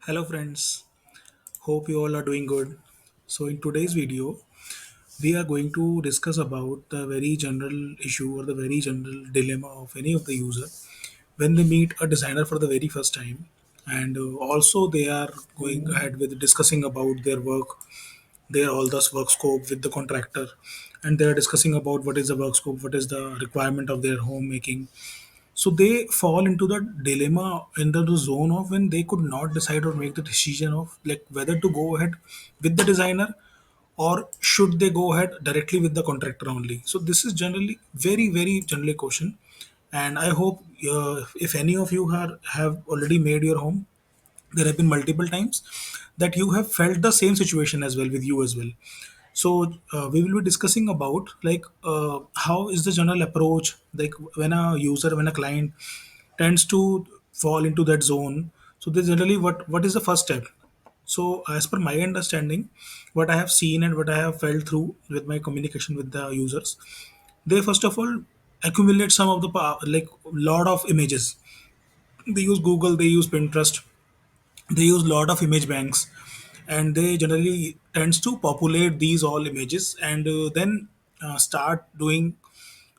Hello friends, hope you all are doing good. So in today's video, we are going to discuss about the very general issue or the very general dilemma of any of the user when they meet a designer for the very first time, and also they are going ahead with discussing about their work, their all this work scope with the contractor, and they are discussing about what is the work scope, what is the requirement of their homemaking. So they fall into the dilemma, into the zone of when they could not decide or make the decision of like whether to go ahead with the designer or should they go ahead directly with the contractor only. So this is generally very generally question, and I hope if any of you have already made your home, there have been multiple times that you have felt the same situation as well with you as well. So we will be discussing about like how is the general approach like when a user, when a client tends to fall into that zone. So they generally what is the first step. So as per my understanding, what I have seen and what I have felt through with my communication with the users, they first of all accumulate some of the like lot of images. They use Google, they use Pinterest, they use lot of image banks, and they generally tends to populate these all images, and then start doing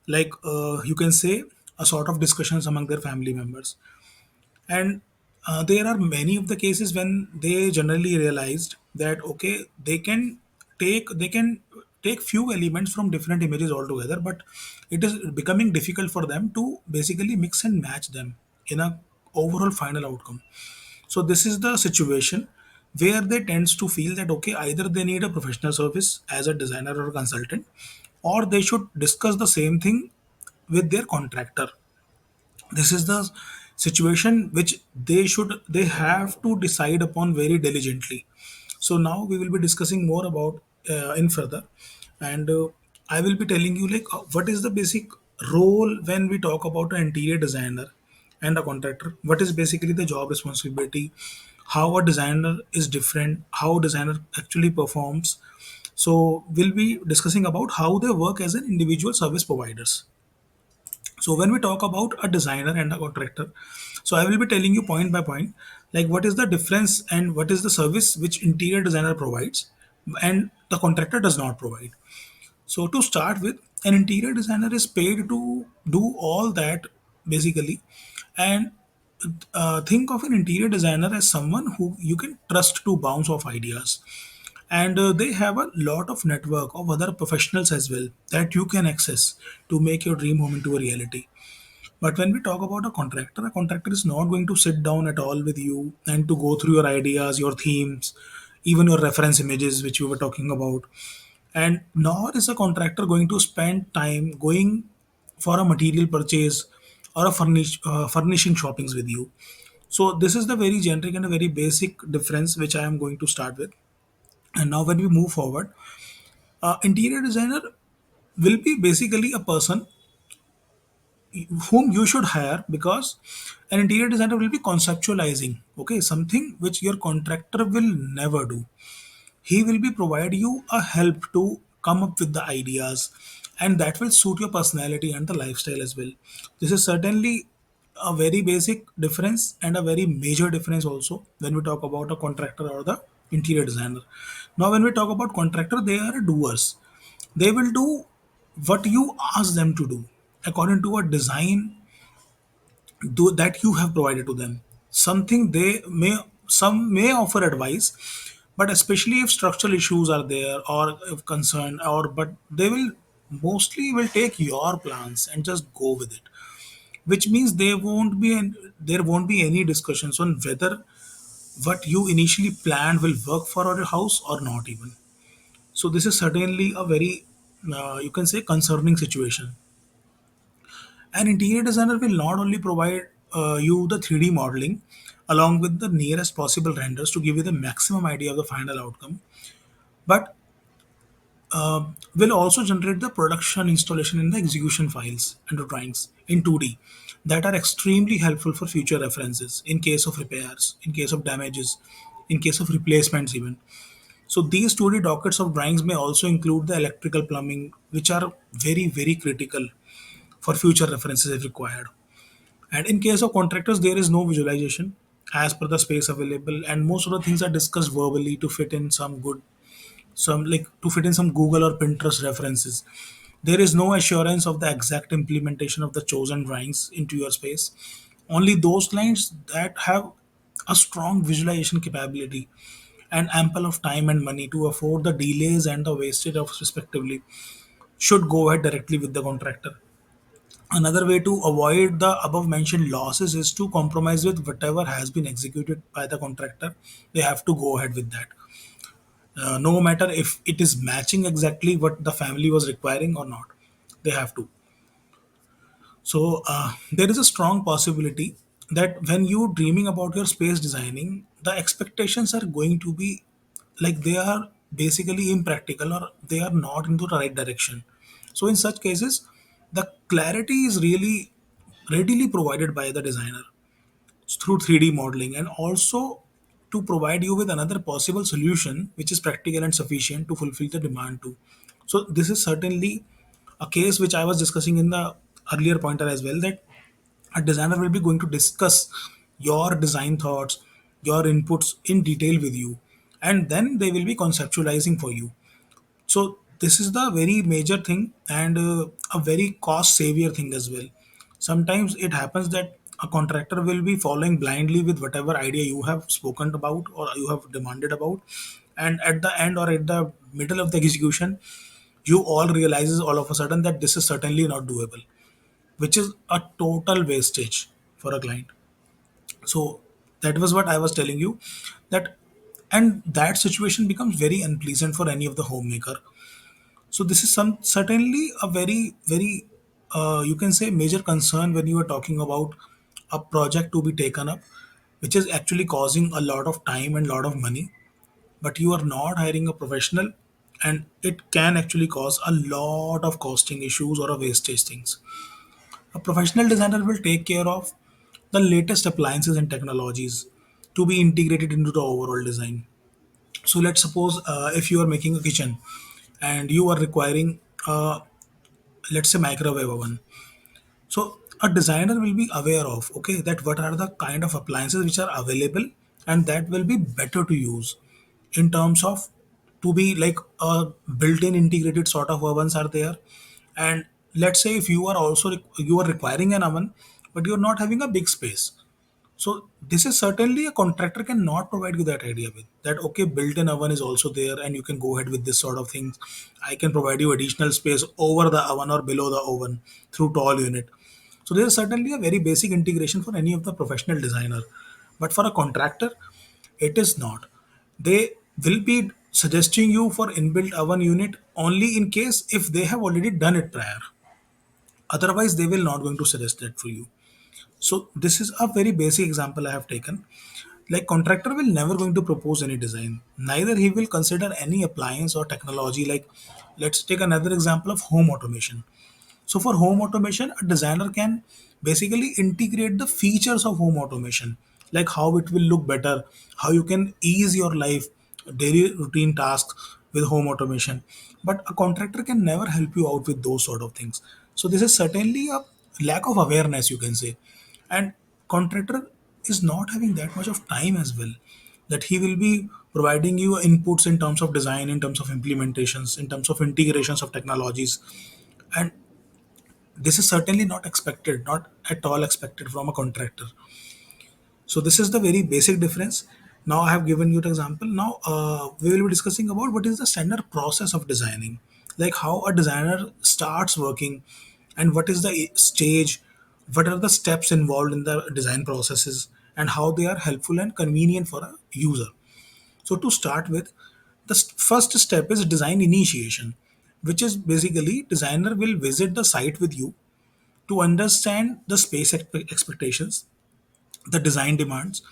like you can say a sort of discussions among their family members. And there are many of the cases when they generally realized that okay, they can take few elements from different images altogether, but it is becoming difficult for them to basically mix and match them in a overall final outcome. So this is the situation where they tends to feel that okay, either they need a professional service as a designer or a consultant, or they should discuss the same thing with their contractor. This is the situation which they have to decide upon very diligently. So now we will be discussing more about in further, and I will be telling you like what is the basic role when we talk about an interior designer and a contractor. What is basically the job responsibility, how a designer is different, how a designer actually performs. So we'll be discussing about how they work as an individual service providers. So when we talk about a designer and a contractor, so I will be telling you point by point, like what is the difference and what is the service which interior designer provides and the contractor does not provide. So to start with, an interior designer is paid to do all that basically, and think of an interior designer as someone who you can trust to bounce off ideas, and they have a lot of network of other professionals as well that you can access to make your dream home into a reality. But when we talk about a contractor is not going to sit down at all with you and to go through your ideas, your themes, even your reference images, which we were talking about. And nor is a contractor going to spend time going for a material purchase or a furnishing shoppings with you. So this is the very generic and a very basic difference which I am going to start with. And now when we move forward, interior designer will be basically a person whom you should hire because an interior designer will be conceptualizing okay something which your contractor will never do. He will be provide you a help to come up with the ideas, and that will suit your personality and the lifestyle as well. This is certainly a very basic difference and a very major difference also when we talk about a contractor or the interior designer. Now when we talk about contractor, they are doers. They will do what you ask them to do according to a design that you have provided to them. Something they may, some may offer advice, but especially if structural issues are there or if concern, or but they will mostly will take your plans and just go with it, which means there won't be any discussions on whether what you initially planned will work for your house or not even. So this is certainly a very you can say concerning situation. An interior designer will not only provide you the 3D modeling along with the nearest possible renders to give you the maximum idea of the final outcome, but will also generate the production, installation, and the execution files and the drawings in 2D that are extremely helpful for future references in case of repairs, in case of damages, in case of replacements even. So these 2D dockets of drawings may also include the electrical plumbing, which are very critical for future references if required. And in case of contractors, there is no visualization. as per the space available, and most of the things are discussed verbally to fit in some good, some like to fit in some Google or Pinterest references. There is no assurance of the exact implementation of the chosen drawings into your space. Only those clients that have a strong visualization capability and ample of time and money to afford the delays and the wastage of respectively should go ahead directly with the contractor. Another way to avoid the above mentioned losses is to compromise with whatever has been executed by the contractor. They have to go ahead with that, no matter if it is matching exactly what the family was requiring or not. They have to. So there is a strong possibility that when you dreaming about your space designing, the expectations are going to be like they are basically impractical or they are not into the right direction. So in such cases, the clarity is really readily provided by the designer through 3D modeling, and also to provide you with another possible solution which is practical and sufficient to fulfill the demand too. So this is certainly a case which I was discussing in the earlier pointer as well, that a designer will be going to discuss your design thoughts, your inputs in detail with you, and then they will be conceptualizing for you. So this is the very major thing, and a very cost savior thing as well. Sometimes it happens that a contractor will be following blindly with whatever idea you have spoken about or you have demanded about, and at the end or at the middle of the execution, you all realizes all of a sudden that this is certainly not doable, which is a total wastage for a client. So that was what I was telling you, that and that situation becomes very unpleasant for any of the homemaker. So this is some certainly a very you can say major concern when you are talking about a project to be taken up, which is actually causing a lot of time and lot of money, but you are not hiring a professional, and it can actually cause a lot of costing issues or a wastage things. A professional designer will take care of the latest appliances and technologies to be integrated into the overall design. So let's suppose if you are making a kitchen and you are requiring let's say microwave oven. So a designer will be aware of, okay, that what are the kind of appliances which are available and that will be better to use in terms of to be like a built-in integrated sort of ovens are there. And let's say if you are also you are requiring an oven but you're not having a big space, so this is certainly a contractor cannot provide you that idea with that. Okay, built-in oven is also there, and you can go ahead with this sort of things. I can provide you additional space over the oven or below the oven through tall unit. So there is certainly a very basic integration for any of the professional designer, but for a contractor, it is not. They will be suggesting you for inbuilt oven unit only in case if they have already done it prior. Otherwise, they will not going to suggest that for you. So this is a very basic example I have taken. Like contractor will never going to propose any design. Neither he will consider any appliance or technology. Like let's take another example of home automation. So for home automation, a designer can basically integrate the features of home automation, like how it will look better, how you can ease your life, daily routine tasks with home automation. But a contractor can never help you out with those sort of things. So this is certainly a lack of awareness, you can say. And contractor is not having that much of time as well, that he will be providing you inputs in terms of design, in terms of implementations, in terms of integrations of technologies. And this is certainly not expected, not at all expected from a contractor. So this is the very basic difference. Now I have given you the example. Now we will be discussing about what is the standard process of designing, like how a designer starts working, and what is the stage, what are the steps involved in the design processes, and how they are helpful and convenient for a user. So to start with, the first step is design initiation, which is basically designer will visit the site with you to understand the space expectations, the design demands,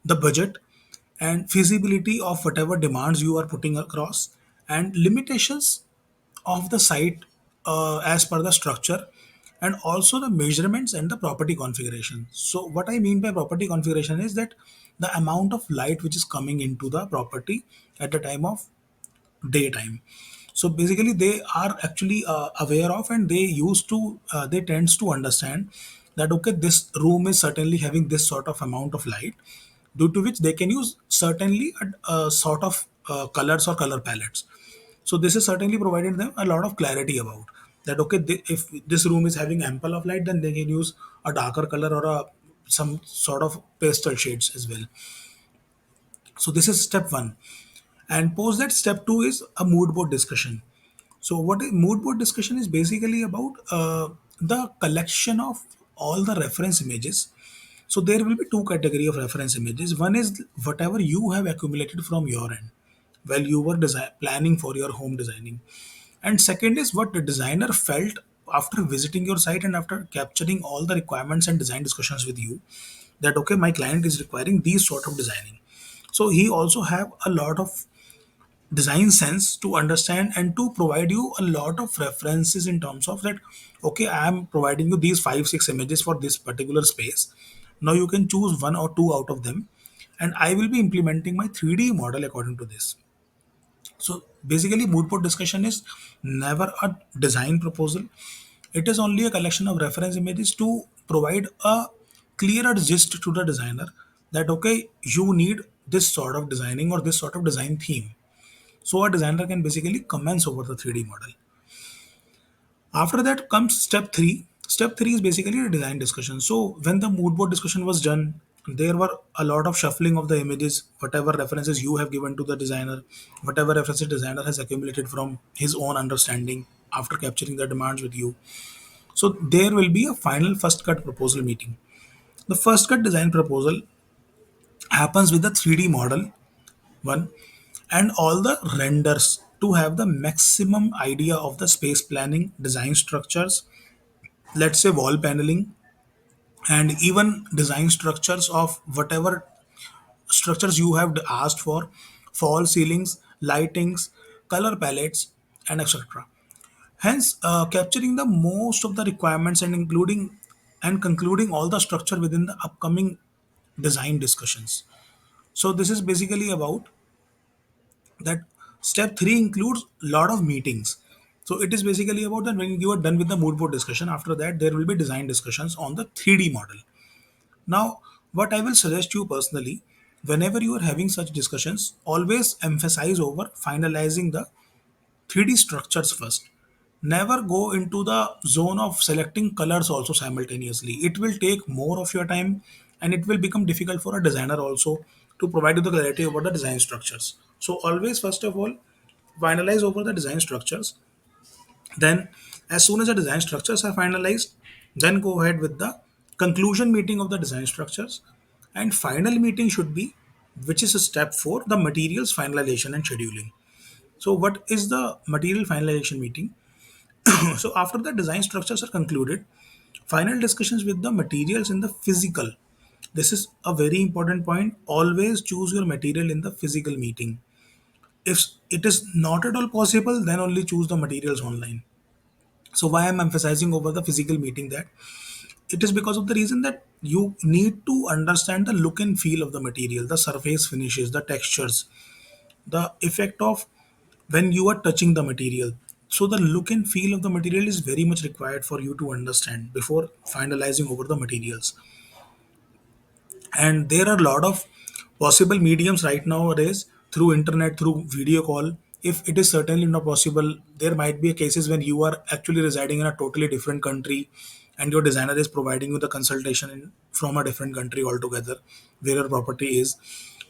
the budget, and feasibility of whatever demands you are putting across, and limitations of the site as per the structure, and also the measurements and the property configuration. So, what I mean by property configuration is that the amount of light which is coming into the property at the time of daytime. So basically they are actually aware of, and they used to they tends to understand that okay, this room is certainly having this sort of amount of light, due to which they can use certainly a sort of colors or color palettes. So this is certainly provided them a lot of clarity about that. Okay, if this room is having ample of light, then they can use a darker color or a some sort of pastel shades as well. So this is step one. And post that, step two is a mood board discussion. So mood board discussion is basically about the collection of all the reference images. So there will be two category of reference images. One is whatever you have accumulated from your end while you were planning for your home designing, and second is what the designer felt after visiting your site and after capturing all the requirements and design discussions with you, that okay, my client is requiring these sort of designing. So he also have a lot of design sense to understand and to provide you a lot of references in terms of that. Okay, I am providing you these 5 6 images for this particular space. Now you can choose one or two out of them, and I will be implementing my 3D model according to this. So basically, mood board discussion is never a design proposal. It is only a collection of reference images to provide a clearer gist to the designer that okay, you need this sort of designing or this sort of design theme. So a designer can basically commence over the 3D model. After that comes step three. Step three is basically a design discussion. So when the mood board discussion was done, there were a lot of shuffling of the images, whatever references you have given to the designer, whatever references designer has accumulated from his own understanding after capturing the demands with you. So there will be a final first cut proposal meeting. The first cut design proposal happens with the 3D model one and all the renders to have the maximum idea of the space planning, design structures, let's say wall paneling, and even design structures of whatever structures you have asked for, fall ceilings, lightings, color palettes, and etc. Hence, capturing the most of the requirements and including and concluding all the structure within the upcoming design discussions. So this is basically about that. Step 3 includes a lot of meetings. So it is basically about that when you are done with the mood board discussion, after that there will be design discussions on the 3D model. Now, what I will suggest you personally, whenever you are having such discussions, always emphasize over finalizing the 3D structures first. Never go into the zone of selecting colors also simultaneously. It will take more of your time and it will become difficult for a designer also to provide you the clarity about the design structures. So always first of all finalize over the design structures. Then as soon as the design structures are finalized, then go ahead with the conclusion meeting of the design structures. And final meeting should be, which is a step 4, the materials finalization and scheduling. So what is the material finalization meeting? So after the design structures are concluded, final discussions with the materials in the physical. This is a very important point. Always choose your material in the physical meeting. If it is not at all possible, then only choose the materials online. So why I'm emphasizing over the physical meeting, that it is because of the reason that you need to understand the look and feel of the material, the surface finishes, the textures, the effect of when you are touching the material. So the look and feel of the material is very much required for you to understand before finalizing over the materials. And there are a lot of possible mediums right nowadays, through internet, through video call. If it is certainly not possible, there might be cases when you are actually residing in a totally different country and your designer is providing you the consultation from a different country altogether where your property is.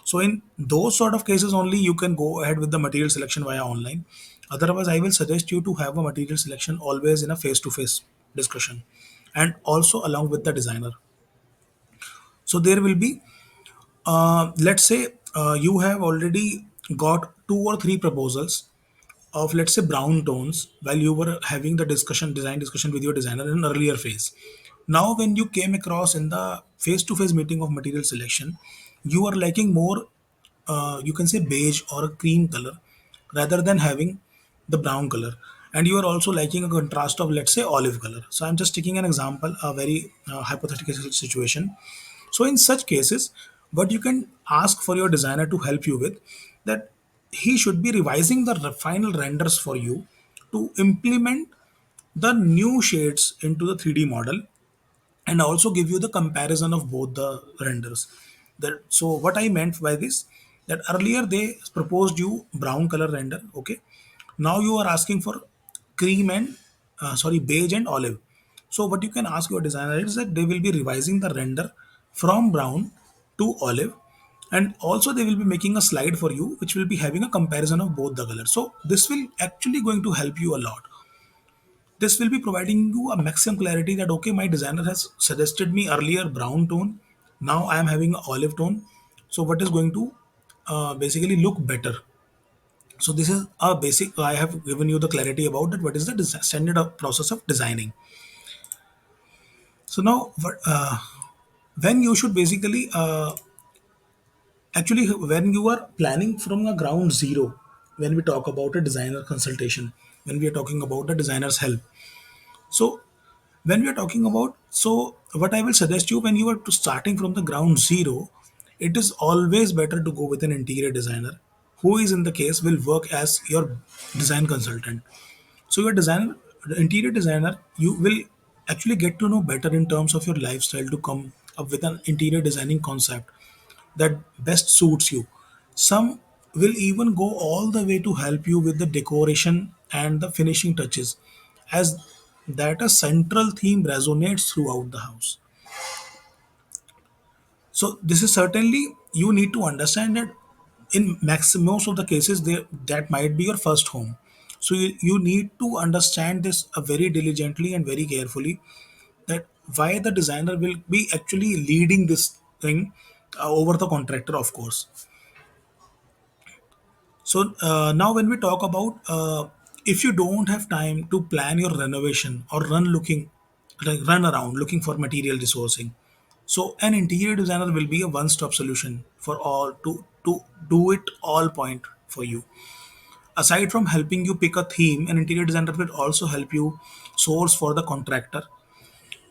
So in those sort of cases only you can go ahead with the material selection via online. Otherwise, I will suggest you to have a material selection always in a face to face discussion and also along with the designer. So there will be, let's say you have already got 2 or 3 proposals of, let's say, brown tones while you were having the design discussion with your designer in an earlier phase. Now when you came across in the face to face meeting of material selection, you are liking more, you can say beige or a cream color rather than having the brown color, and you are also liking a contrast of, let's say, olive color. So I'm just taking an example, a very hypothetical situation. So in such cases, what you can ask for your designer to help you with, that he should be revising the final renders for you to implement the new shades into the 3D model and also give you the comparison of both the renders. That, so what I meant by this, that earlier they proposed you brown color render, okay. Now you are asking for cream and sorry, beige and olive. So what you can ask your designer is that they will be revising the render from brown to olive, and also they will be making a slide for you which will be having a comparison of both the colors. So this will actually going to help you a lot. This will be providing you a maximum clarity that okay, my designer has suggested me earlier brown tone, now I am having a olive tone. So what is going to basically look better? So this is a basic, I have given you the clarity about that what is the standard of process of designing. So now when you should basically actually when you are planning from a ground zero, when we talk about a designer consultation, when we are talking about the designer's help. So when we are talking about, so what I will suggest you, when you are to starting from the ground zero, it is always better to go with an interior designer who is in the case will work as your design consultant. So your designer, the interior designer, you will actually get to know better in terms of your lifestyle to come up with an interior designing concept that best suits you. Some will even go all the way to help you with the decoration and the finishing touches, as that a central theme resonates throughout the house. So this is certainly, you need to understand that in most of the cases there that might be your first home. So you need to understand this very diligently and very carefully, that why the designer will be actually leading this thing over the contractor, of course. So now, when we talk about if you don't have time to plan your renovation or run around looking for material resourcing, so an interior designer will be a one-stop solution for all to do it all point for you. Aside from helping you pick a theme, an interior designer will also help you source for the contractor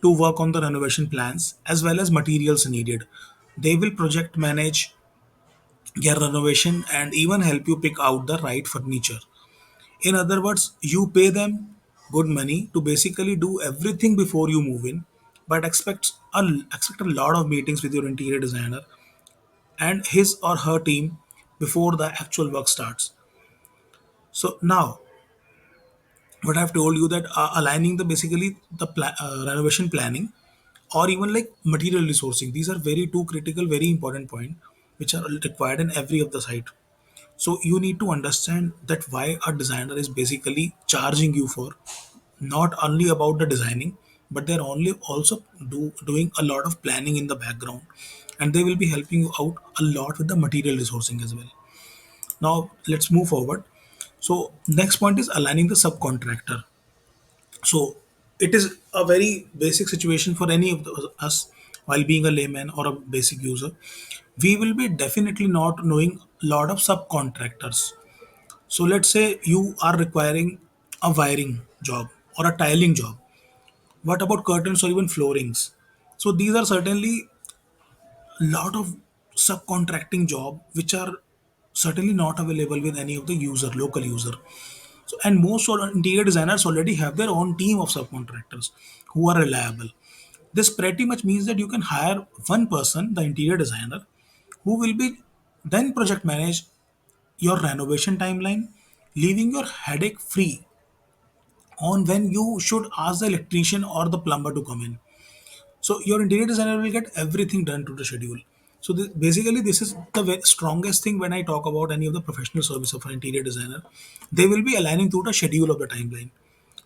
to work on the renovation plans as well as materials needed. They will project manage your renovation and even help you pick out the right furniture. In other words, you pay them good money to basically do everything before you move in, but expect a lot of meetings with your interior designer and his or her team before the actual work starts. So now, what I've told you, that aligning the basically the renovation planning or even like material resourcing, these are very two critical, very important point which are required in every of the site. So you need to understand that why a designer is basically charging you for not only about the designing, but they're only also doing a lot of planning in the background, and they will be helping you out a lot with the material resourcing as well. Now let's move forward. So next point is aligning the subcontractor. So it is a very basic situation for any of us, while being a layman or a basic user, we will be definitely not knowing a lot of subcontractors. So let's say you are requiring a wiring job or a tiling job. What about curtains or even floorings? So these are certainly a lot of subcontracting job which are certainly not available with any of the local user. So, and most interior designers already have their own team of subcontractors who are reliable. This pretty much means that you can hire one person, the interior designer, who will be then project manage your renovation timeline, leaving your headache free on when you should ask the electrician or the plumber to come in. So your interior designer will get everything done to the schedule. So basically, this is the strongest thing when I talk about any of the professional service of an interior designer. They will be aligning to the schedule of the timeline.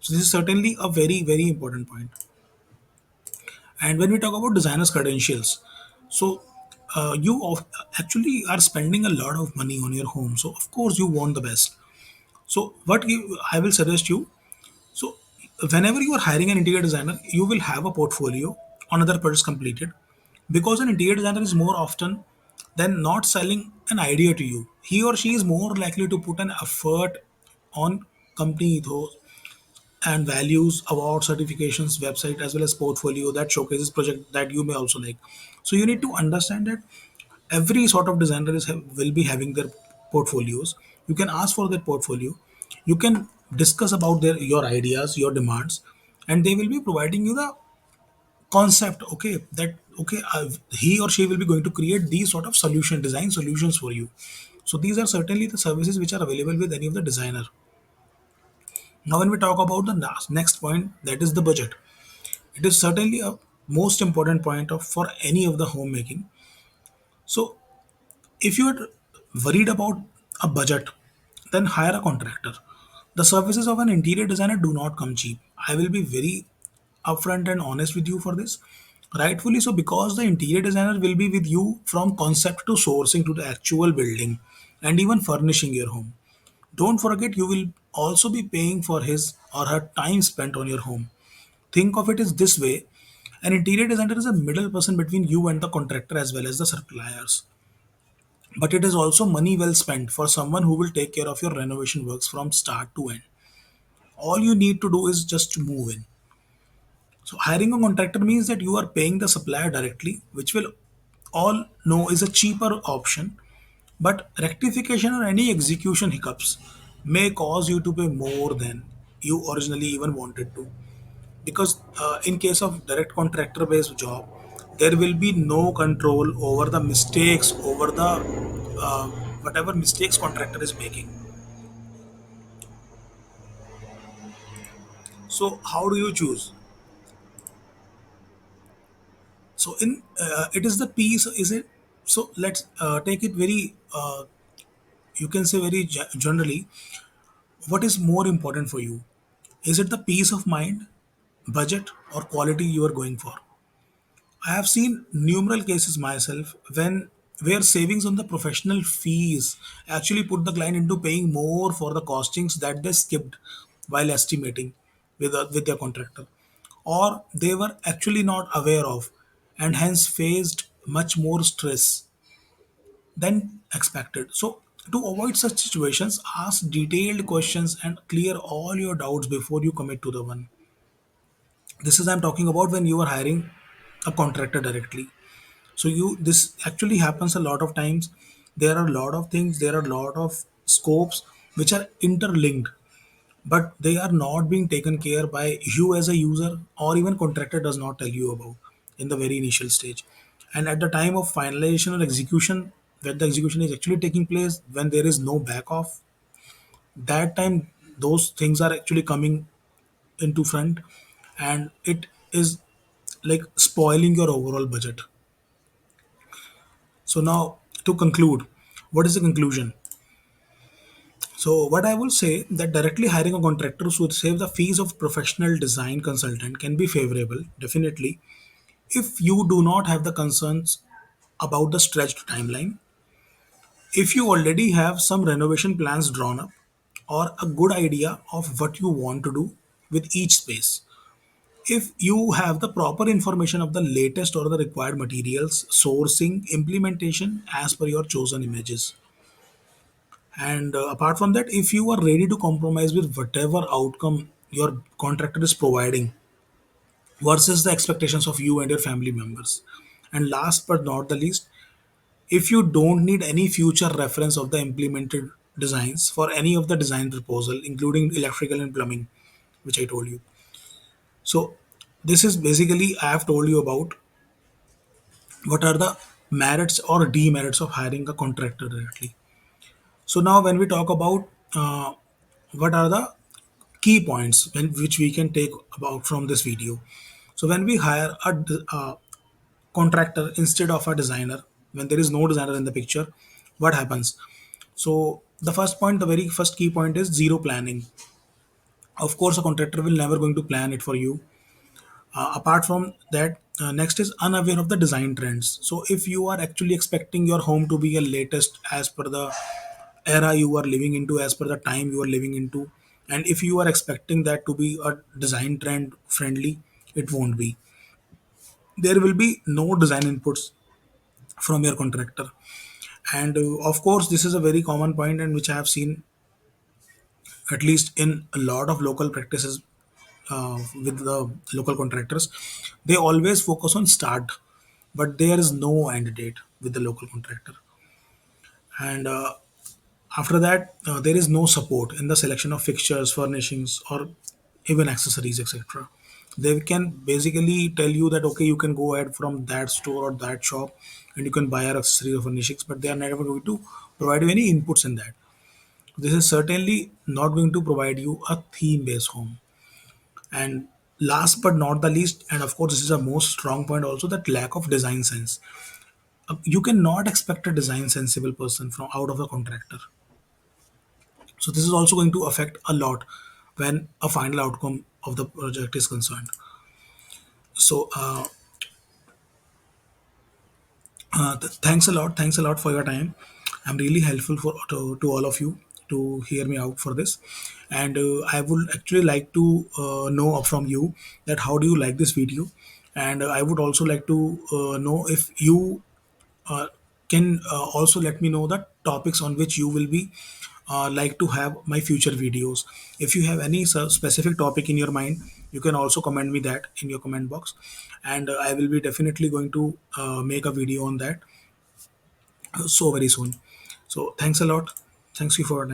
So this is certainly a very very important point. And when we talk about designers' credentials, so actually are spending a lot of money on your home. So of course you want the best. So I will suggest you, so whenever you are hiring an interior designer, you will have a portfolio on other projects completed, because an interior designer is more often than not selling an idea to you. He or she is more likely to put an effort on company ethos and values, award certifications, website, as well as portfolio that showcases project that you may also like. So you need to understand that every sort of designer will be having their portfolios. You can ask for their portfolio, you can discuss about your ideas, your demands, and they will be providing you the concept, okay, that Okay, he or she will be going to create these sort of design solutions for you. So these are certainly the services which are available with any of the designer. Now when we talk about the next point, that is the budget. It is certainly a most important point of for any of the homemaking. So if you are worried about a budget, then hire a contractor. The services of an interior designer do not come cheap. I will be very upfront and honest with you for this. Rightfully so, because the interior designer will be with you from concept to sourcing to the actual building and even furnishing your home. Don't forget, you will also be paying for his or her time spent on your home. Think of it as this way: an interior designer is a middle person between you and the contractor as well as the suppliers. But it is also money well spent for someone who will take care of your renovation works from start to end. All you need to do is just to move in. So hiring a contractor means that you are paying the supplier directly, which will all know is a cheaper option. But rectification or any execution hiccups may cause you to pay more than you originally even wanted to. Because in case of direct contractor based job, there will be no control over the mistakes, over the uh, whatever mistakes contractor is making. So how do you choose? So in it is the piece, is it? So let's take it very you can say very generally. What is more important for you? Is it the peace of mind, budget, or quality you are going for? I have seen numerous cases myself when where savings on the professional fees actually put the client into paying more for the costings that they skipped while estimating with their contractor, or they were actually not aware of, and hence faced much more stress than expected. So to avoid such situations, ask detailed questions and clear all your doubts before you commit to the one. This is I'm talking about when you are hiring a contractor directly. So you this actually happens a lot of times. There are a lot of things, there are a lot of scopes which are interlinked, but they are not being taken care by you as a user, or even contractor does not tell you about in the very initial stage. And at the time of finalization or execution, when the execution is actually taking place, when there is no back off, that time those things are actually coming into front, and it is like spoiling your overall budget. So now, to conclude, what is the conclusion? So what I will say that directly hiring a contractor should save the fees of professional design consultant can be favorable, definitely, if you do not have the concerns about the stretched timeline, if you already have some renovation plans drawn up, or a good idea of what you want to do with each space. If you have the proper information of the latest or the required materials, sourcing, implementation as per your chosen images. And apart from that, if you are ready to compromise with whatever outcome your contractor is providing versus the expectations of you and your family members. And last but not the least, if you don't need any future reference of the implemented designs for any of the design proposal, including electrical and plumbing, which I told you. So this is basically I have told you about what are the merits or demerits of hiring a contractor directly. So now when we talk about what are the key points which we can take about from this video. So when we hire a contractor instead of a designer, when there is no designer in the picture, what happens? So the first point, the very first key point is zero planning. Of course, a contractor will never going to plan it for you. Apart from that, next is unaware of the design trends. So if you are actually expecting your home to be a latest as per the era you are living into, as per the time you are living into, and if you are expecting that to be a design trend friendly, it won't be. There will be no design inputs from your contractor. And of course, this is a very common point, and which I have seen at least in a lot of local practices with the local contractors. They always focus on start, but there is no end date with the local contractor. And after that, there is no support in the selection of fixtures, furnishings, or even accessories, etc. They can basically tell you that okay, you can go ahead from that store or that shop and you can buy our accessories or furnishings, but they are never going to provide you any inputs in that. This is certainly not going to provide you a theme based home. And last but not the least, and of course this is a most strong point also, that lack of design sense. You cannot expect a design sensible person from out of a contractor. So this is also going to affect a lot when a final outcome of the project is concerned. So thanks a lot. Thanks a lot for your time. I'm really helpful to all of you to hear me out for this. And I would actually like to know from you that how do you like this video? And I would also like to know if you uh, can also let me know the topics on which you will be like to have my future videos. If you have any specific topic in your mind, you can also comment me that in your comment box, and I will be definitely going to make a video on that so very soon. So thanks a lot. Thanks you for